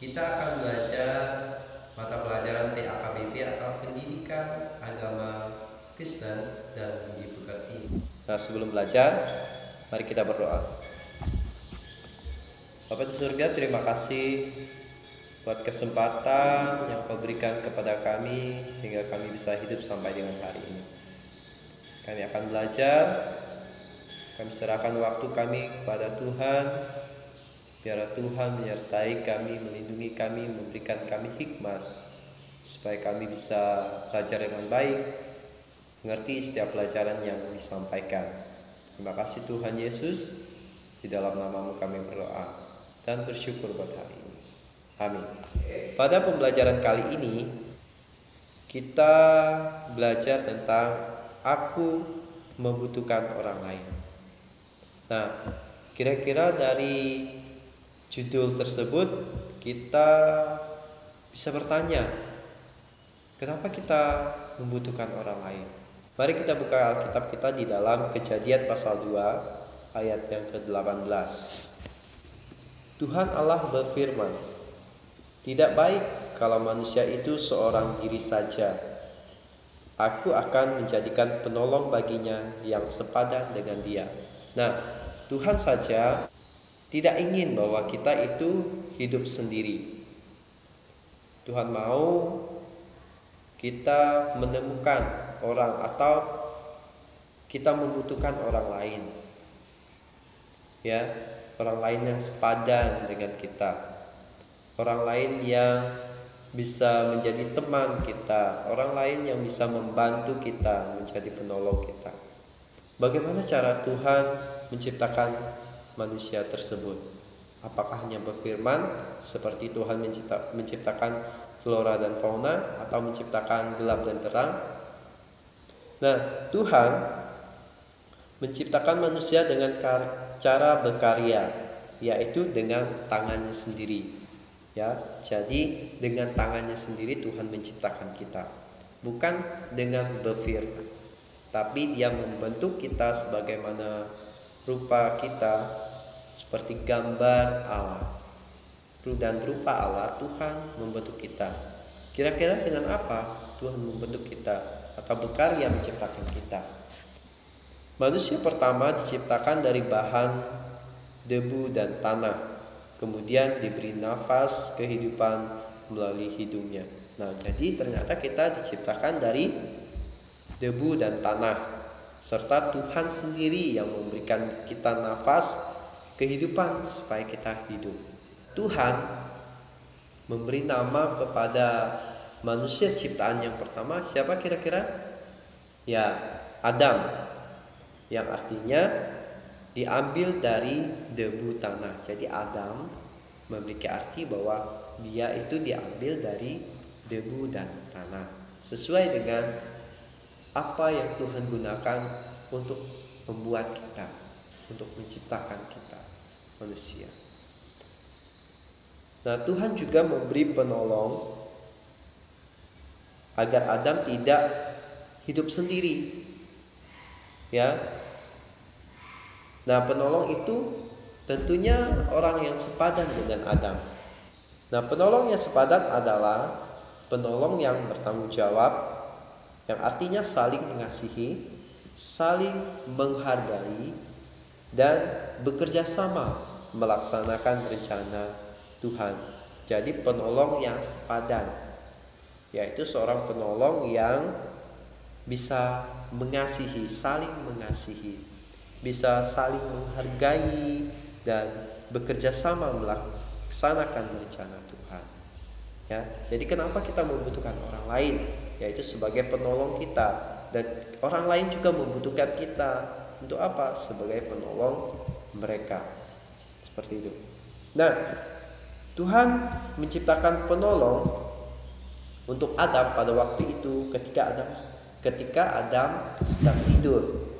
Kita akan belajar mata pelajaran PAKBP atau Pendidikan Agama Kristen dan Budi Pekerti. Nah, sebelum belajar, mari kita berdoa. Bapa di surga, terima kasih buat kesempatan yang Kau berikan kepada kami sehingga kami bisa hidup sampai dengan hari ini. Kami akan belajar, kami serahkan waktu kami kepada Tuhan. Biarlah Tuhan menyertai kami, melindungi kami, memberikan kami hikmat supaya kami bisa belajar dengan baik, mengerti setiap pelajaran yang disampaikan. Terima kasih Tuhan Yesus, di dalam nama-Mu kami berdoa dan bersyukur buat hari ini. Amin. Pada pembelajaran kali ini kita belajar tentang aku membutuhkan orang lain. Nah, kira-kira dari judul tersebut kita bisa bertanya, kenapa kita membutuhkan orang lain? Mari kita buka Alkitab kita di dalam Kejadian pasal 2 ayat yang ke-18. Tuhan Allah berfirman, "Tidak baik kalau manusia itu seorang diri saja. Aku akan menjadikan penolong baginya yang sepadan dengan dia." Nah, Tuhan saja tidak ingin bahwa kita itu hidup sendiri. Tuhan mau kita menemukan orang atau kita membutuhkan orang lain. Ya, orang lain yang sepadan dengan kita. Orang lain yang bisa menjadi teman kita, orang lain yang bisa membantu kita menjadi penolong kita. Bagaimana cara Tuhan menciptakan manusia tersebut? Apakah hanya berfirman seperti Tuhan menciptakan flora dan fauna, atau menciptakan gelap dan terang? Nah, Tuhan menciptakan manusia dengan cara berkarya, yaitu dengan tangannya sendiri. Ya, jadi dengan tangannya sendiri Tuhan menciptakan kita, bukan dengan berfirman, tapi Dia membentuk kita sebagaimana rupa kita, seperti gambar Allah. Dan rupa Allah Tuhan membentuk kita. Kira-kira dengan apa Tuhan membentuk kita atau berkarya menciptakan kita? Manusia pertama diciptakan dari bahan debu dan tanah, kemudian diberi nafas kehidupan melalui hidungnya. Nah, jadi ternyata kita diciptakan dari debu dan tanah, serta Tuhan sendiri yang memberikan kita nafas kehidupan supaya kita hidup. Tuhan memberi nama kepada manusia ciptaan yang pertama, siapa kira-kira? Ya, Adam, yang artinya diambil dari debu tanah. Jadi Adam memiliki arti bahwa dia itu diambil dari debu dan tanah, sesuai dengan apa yang Tuhan gunakan untuk membuat kita, untuk menciptakan kita manusia. Nah, Tuhan juga memberi penolong agar Adam tidak hidup sendiri. Ya. Nah, penolong itu tentunya orang yang sepadan dengan Adam. Nah, penolong yang sepadan adalah penolong yang bertanggung jawab, yang artinya saling mengasihi, saling menghargai, dan bekerja sama melaksanakan rencana Tuhan. Jadi penolong yang sepadan, yaitu seorang penolong yang bisa mengasihi, saling mengasihi, bisa saling menghargai, dan bekerja sama melaksanakan rencana Tuhan. Ya, jadi kenapa kita membutuhkan orang lain? Yaitu sebagai penolong kita, dan orang lain juga membutuhkan kita untuk apa? Sebagai penolong mereka. Seperti itu. Nah, Tuhan menciptakan penolong untuk Adam pada waktu itu ketika Adam sedang tidur,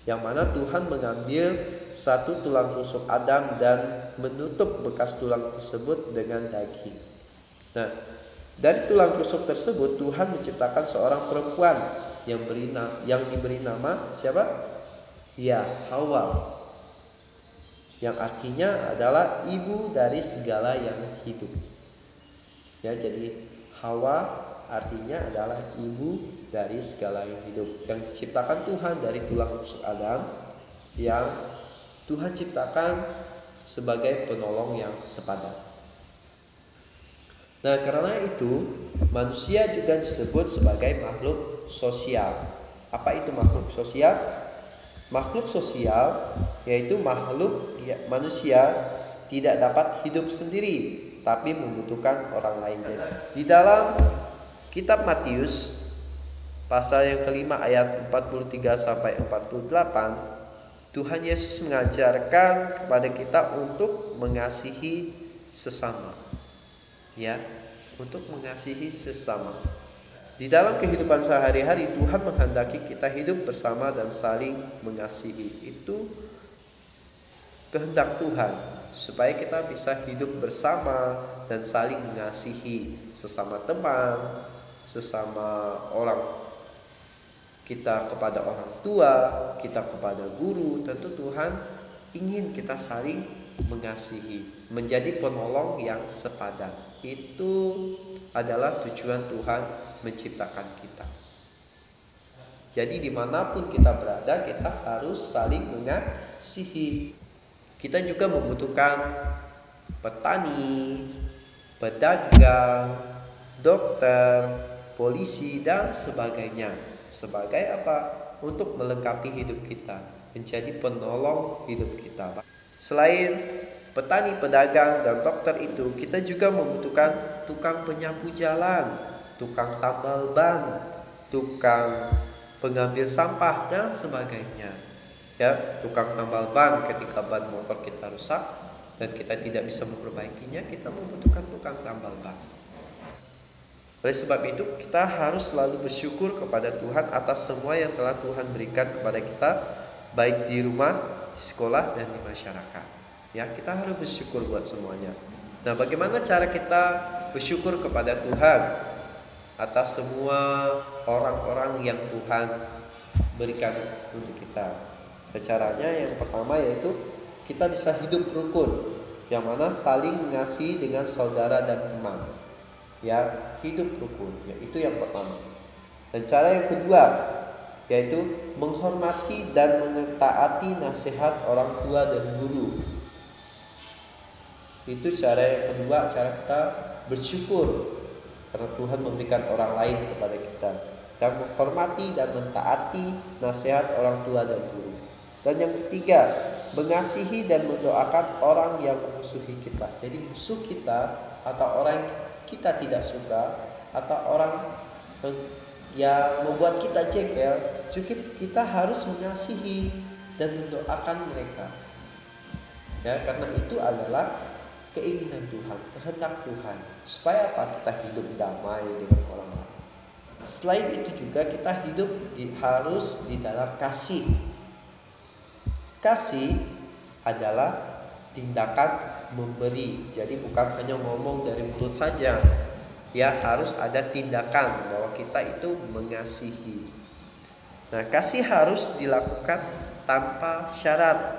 yang mana Tuhan mengambil satu tulang rusuk Adam dan menutup bekas tulang tersebut dengan daging. Nah, dari tulang rusuk tersebut Tuhan menciptakan seorang perempuan yang diberi nama siapa? Ya, Hawa, yang artinya adalah ibu dari segala yang hidup. Ya, jadi Hawa artinya adalah ibu dari segala yang hidup, yang diciptakan Tuhan dari tulang rusuk Adam, yang Tuhan ciptakan sebagai penolong yang sepadan. Nah, karena itu manusia juga disebut sebagai makhluk sosial. Apa itu makhluk sosial? Makhluk sosial yaitu makhluk manusia tidak dapat hidup sendiri, tapi membutuhkan orang lain. Di dalam kitab Matius pasal yang kelima ayat 43 sampai 48, Tuhan Yesus mengajarkan kepada kita untuk mengasihi sesama. Ya, untuk mengasihi sesama. Di dalam kehidupan sehari-hari Tuhan menghendaki kita hidup bersama dan saling mengasihi. Itu kehendak Tuhan, supaya kita bisa hidup bersama dan saling mengasihi sesama teman, sesama orang, kita kepada orang tua, kita kepada guru. Tentu Tuhan ingin kita saling mengasihi, menjadi penolong yang sepadan. Itu adalah tujuan Tuhan menciptakan kita. Jadi dimanapun kita berada, kita harus saling mengasihi. Kita juga membutuhkan petani, pedagang, dokter, polisi, dan sebagainya. Sebagai apa? Untuk melengkapi hidup kita, menjadi penolong hidup kita. Selain petani, pedagang, dan dokter itu, kita juga membutuhkan tukang penyapu jalan, tukang tambal ban, tukang pengambil sampah, dan sebagainya. Ya, tukang tambal ban ketika ban motor kita rusak dan kita tidak bisa memperbaikinya, kita membutuhkan tukang tambal ban. Oleh sebab itu, kita harus selalu bersyukur kepada Tuhan atas semua yang telah Tuhan berikan kepada kita, baik di rumah, di sekolah, dan di masyarakat. Ya, kita harus bersyukur buat semuanya. Nah, bagaimana cara kita bersyukur kepada Tuhan atas semua orang-orang yang Tuhan berikan untuk kita? Caranya yang pertama yaitu kita bisa hidup rukun, yang mana saling mengasihi dengan saudara dan teman. Ya, hidup rukun, ya, itu yang pertama. Dan cara yang kedua yaitu menghormati dan mentaati nasihat orang tua dan guru. Itu cara yang kedua, cara kita bersyukur karena Tuhan memberikan orang lain kepada kita, dan menghormati dan mentaati nasihat orang tua dan guru. Dan yang ketiga, mengasihi dan mendoakan orang yang memusuhi kita. Jadi musuh kita atau orang yang kita tidak suka atau orang yang membuat kita jengkel, kita harus mengasihi dan mendoakan mereka. Ya, karena itu adalah keinginan Tuhan, kehendak Tuhan, supaya apa? Kita hidup damai dengan orang lain. Selain itu juga kita hidup harus di dalam kasih. Kasih adalah tindakan memberi. Jadi bukan hanya ngomong dari mulut saja. Ya, harus ada tindakan bahwa kita itu mengasihi. Nah, kasih harus dilakukan tanpa syarat.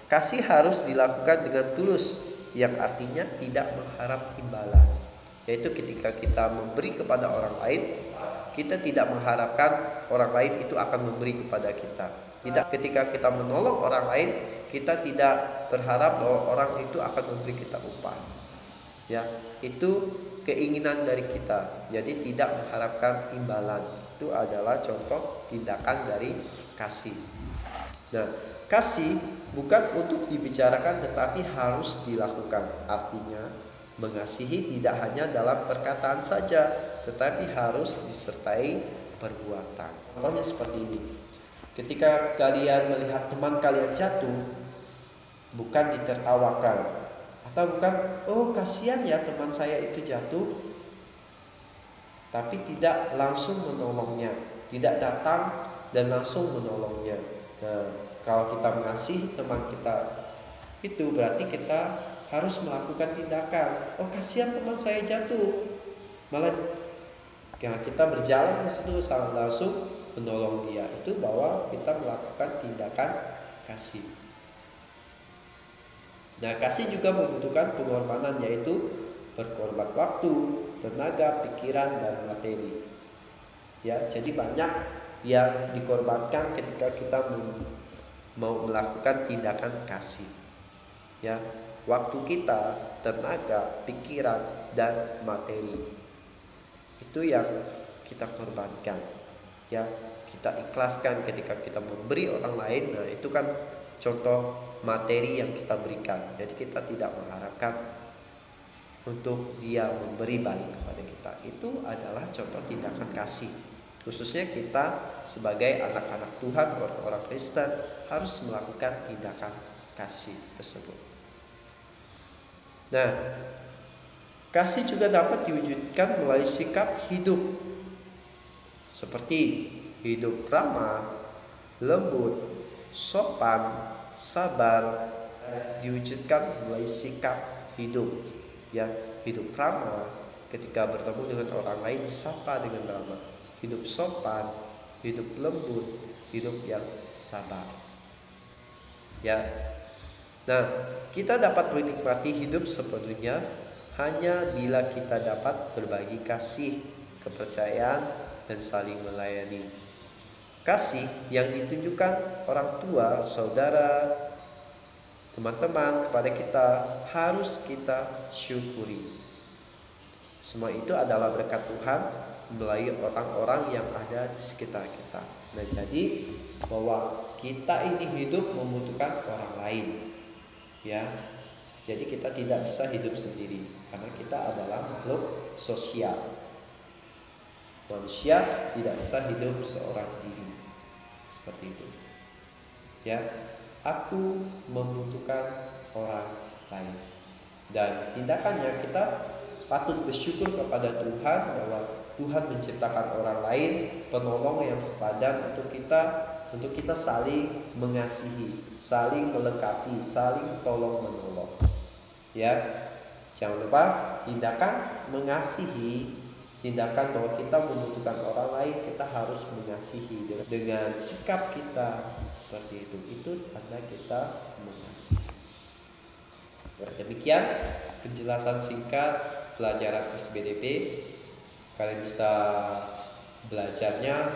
Kasih harus dilakukan dengan tulus, yang artinya tidak mengharap imbalan. Yaitu ketika kita memberi kepada orang lain, kita tidak mengharapkan orang lain itu akan memberi kepada kita. Tidak, ketika kita menolong orang lain, kita tidak berharap bahwa orang itu akan memberi kita upah. Ya, itu keinginan dari kita. Jadi tidak mengharapkan imbalan. Itu adalah contoh tindakan dari kasih. Nah, kasih bukan untuk dibicarakan tetapi harus dilakukan. Artinya mengasihi tidak hanya dalam perkataan saja, tetapi harus disertai perbuatan. Contohnya seperti ini. Ketika kalian melihat teman kalian jatuh, bukan ditertawakan atau bukan, oh kasihan ya teman saya itu jatuh, tapi tidak langsung menolongnya, tidak datang dan langsung menolongnya. Nah, kalau kita mengasihi teman kita itu berarti kita harus melakukan tindakan. Oh kasihan teman saya jatuh, malah ya, kita berjalan ke situ langsung menolong dia. Itu bahwa kita melakukan tindakan kasih. Nah, kasih juga membutuhkan pengorbanan, yaitu berkorban waktu, tenaga, pikiran, dan materi. Ya, jadi banyak yang dikorbankan ketika kita mau melakukan tindakan kasih. Ya, waktu kita, tenaga, pikiran, dan materi itu yang kita korbankan. Ya, kita ikhlaskan ketika kita memberi orang lain. Nah, itu kan contoh materi yang kita berikan. Jadi kita tidak mengharapkan untuk dia memberi balik kepada kita. Itu adalah contoh tindakan kasih. Khususnya kita sebagai anak-anak Tuhan, orang-orang Kristen, harus melakukan tindakan kasih tersebut. Nah, kasih juga dapat diwujudkan melalui sikap hidup, seperti hidup ramah, lembut, sopan, sabar, diwujudkan melalui sikap hidup. Ya, hidup ramah, ketika bertemu dengan orang lain disapa dengan ramah. Hidup sopan, hidup lembut, hidup yang sabar. Ya. Nah, kita dapat menikmati hidup sepenuhnya hanya bila kita dapat berbagi kasih, kepercayaan, dan saling melayani. Kasih yang ditunjukkan orang tua, saudara, teman-teman kepada kita harus kita syukuri. Semua itu adalah berkat Tuhan melalui orang-orang yang ada di sekitar kita. Nah, jadi bahwa kita ini hidup membutuhkan orang lain. Ya. Jadi kita tidak bisa hidup sendiri karena kita adalah makhluk sosial. Manusia tidak bisa hidup seorang diri. Seperti itu. Ya, aku membutuhkan orang lain. Dan tindakannya kita patut bersyukur kepada Tuhan bahwa Tuhan menciptakan orang lain, penolong yang sepadan untuk kita saling mengasihi, saling melengkapi, saling tolong menolong. Ya, jangan lupa tindakan mengasihi, tindakan bahwa kita membutuhkan orang lain, kita harus mengasihi dengan sikap kita seperti itu. Itu tanda kita mengasihi. Demikian penjelasan singkat pelajaran SBDP. Kalian bisa belajarnya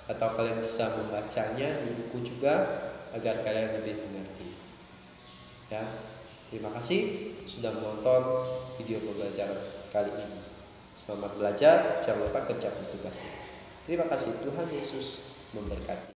atau kalian bisa membacanya di buku juga agar kalian lebih mengerti. Ya, terima kasih sudah menonton video pembelajaran kali ini. Selamat belajar, jangan lupa kerjakan tugasnya. Terima kasih, Tuhan Yesus memberkati.